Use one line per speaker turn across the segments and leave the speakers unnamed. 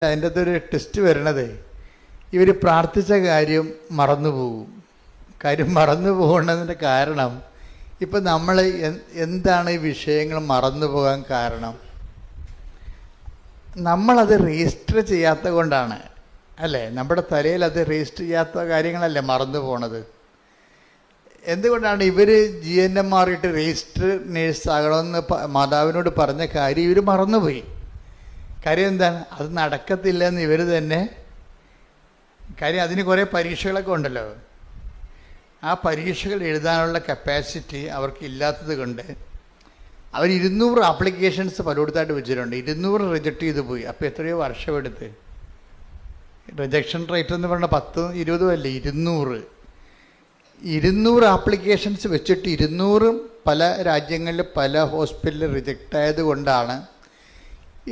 അതിൻ്റെ അകത്തൊരു ടെസ്റ്റ് വരണത്, ഇവർ പ്രാർത്ഥിച്ച കാര്യം മറന്നുപോകും. കാര്യം മറന്നു പോകുന്നതിൻ്റെ കാരണം, ഇപ്പം നമ്മൾ എന്താണ് ഈ വിഷയങ്ങൾ മറന്നു പോകാൻ കാരണം? നമ്മളത് രജിസ്റ്റർ ചെയ്യാത്ത കൊണ്ടാണ്, അല്ലേ? നമ്മുടെ തലയിൽ അത് രജിസ്റ്റർ ചെയ്യാത്ത കാര്യങ്ങളല്ലേ മറന്നു പോണത്. എന്തുകൊണ്ടാണ് ഇവർ GNM മാറിയിട്ട് രജിസ്റ്റർ നേഴ്സ് ആകണമെന്ന് മാതാവിനോട് പറഞ്ഞ കാര്യം ഇവർ മറന്നുപോയി. കാര്യം എന്താണ്? അത് നടക്കത്തില്ലെന്ന് ഇവർ തന്നെ. കാര്യം അതിന് കുറേ പരീക്ഷകളൊക്കെ ഉണ്ടല്ലോ. ആ പരീക്ഷകൾ എഴുതാനുള്ള കപ്പാസിറ്റി അവർക്ക് ഇല്ലാത്തത് കൊണ്ട് അവർ 200 ആപ്ലിക്കേഷൻസ് പലയിടത്തായിട്ട് വെച്ചിട്ടുണ്ട്. 200 റിജക്റ്റ് ചെയ്ത് പോയി. അപ്പോൾ എത്രയോ വർഷമെടുത്ത്. റിജക്ഷൻ റേറ്റ് എന്ന് പറഞ്ഞാൽ 10-20 അല്ലേ, 200 ആപ്ലിക്കേഷൻസ് വെച്ചിട്ട് 200 പല രാജ്യങ്ങളിൽ പല ഹോസ്പിറ്റലിൽ റിജക്റ്റ് ആയത് കൊണ്ടാണ്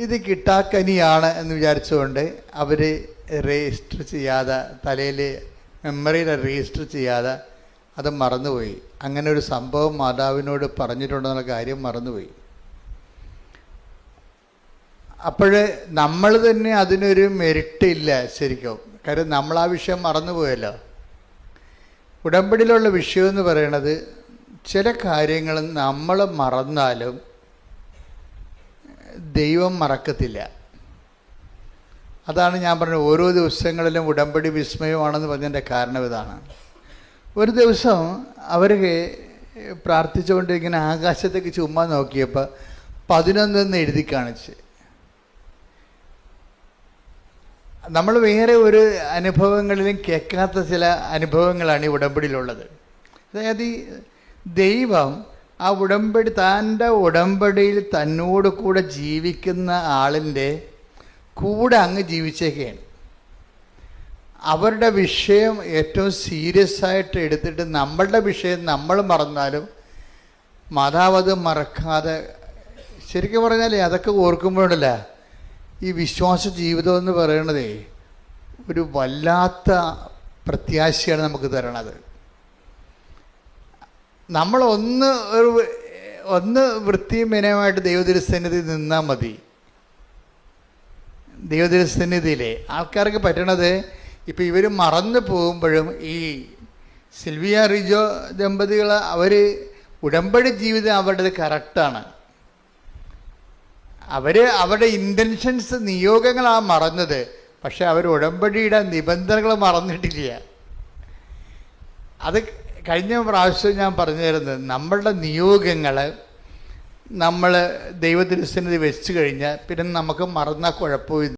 ഇത് കിട്ടാക്കനിയാണ് എന്ന് വിചാരിച്ചുകൊണ്ട് അവർ രജിസ്റ്റർ ചെയ്യാതെ, തലയിൽ മെമ്മറിയിൽ രജിസ്റ്റർ ചെയ്യാതെ അത് മറന്നുപോയി. അങ്ങനെ ഒരു സംഭവം മാതാവിനോട് പറഞ്ഞിട്ടുണ്ടെന്നുള്ള കാര്യം മറന്നുപോയി. അപ്പോൾ നമ്മൾ തന്നെ അതിനൊരു മെറിറ്റ് ഇല്ല ശരിക്കും. കാര്യം നമ്മൾ ആ വിഷയം മറന്നുപോയല്ലോ. ഉടമ്പടിയിലുള്ള വിഷയമെന്ന് പറയണത്, ചില കാര്യങ്ങൾ നമ്മൾ മറന്നാലും ദൈവം മറക്കത്തില്ല. അതാണ് ഞാൻ പറഞ്ഞത്, ഓരോ ദിവസങ്ങളിലും ഉടമ്പടി വിസ്മയമാണെന്ന് പറഞ്ഞതിൻ്റെ കാരണം ഇതാണ്. ഒരു ദിവസം അവർ പ്രാർത്ഥിച്ചുകൊണ്ട് ഇങ്ങനെ ആകാശത്തേക്ക് ചുമ്മാ നോക്കിയപ്പോൾ 11 എഴുതി കാണിച്ച്. നമ്മൾ വേറെ ഒരു അനുഭവങ്ങളിലും കേൾക്കാത്ത ചില അനുഭവങ്ങളാണ് ഈ ഉടമ്പടിയിലുള്ളത്. അതായത് ദൈവം ആ ഉടമ്പടി, തൻ്റെ ഉടമ്പടിയിൽ തന്നോട് കൂടെ ജീവിക്കുന്ന ആളിൻ്റെ കൂടെ അങ്ങ് ജീവിച്ചേക്കുകയാണ്. അവരുടെ വിഷയം ഏറ്റവും സീരിയസ് ആയിട്ട് എടുത്തിട്ട് നമ്മളുടെ വിഷയം നമ്മൾ മറന്നാലും മാതാവ് അത് മറക്കാതെ, ശരിക്കും പറഞ്ഞാൽ അതൊക്കെ ഓർക്കുമ്പോഴല്ല ഈ വിശ്വാസ ജീവിതം എന്ന് പറയണതേ ഒരു വല്ലാത്ത പ്രത്യാശയാണ് നമുക്ക് തരണത്. നമ്മൾ ഒന്ന് വൃത്തിയും വിനയമായിട്ട് ദൈവതിരുസന്നിധി നിന്നാൽ മതി. ദൈവതിരുസന്നിധിയിലെ ആൾക്കാർക്ക് പറ്റണത്, ഇപ്പം ഇവർ മറന്നു പോകുമ്പോഴും ഈ സിൽവിയ റിജോ ദമ്പതികൾ അവർ ഉടമ്പടി ജീവിതം അവരുടേത് കറക്റ്റാണ്. അവരുടെ ഇൻറ്റൻഷൻസ്, നിയോഗങ്ങളാണ് മറന്നത്. പക്ഷെ അവർ ഉടമ്പടിയുടെ നിബന്ധനകൾ മറന്നിട്ടില്ല. അത് കഴിഞ്ഞ പ്രാവശ്യം ഞാൻ പറഞ്ഞു തരുന്നത്, നമ്മളുടെ നിയോഗങ്ങൾ നമ്മൾ ദൈവത്തിരുസന്നിധി വെച്ച് കഴിഞ്ഞാൽ പിന്നെ നമുക്ക് മറന്നാൽ കുഴപ്പമില്ല.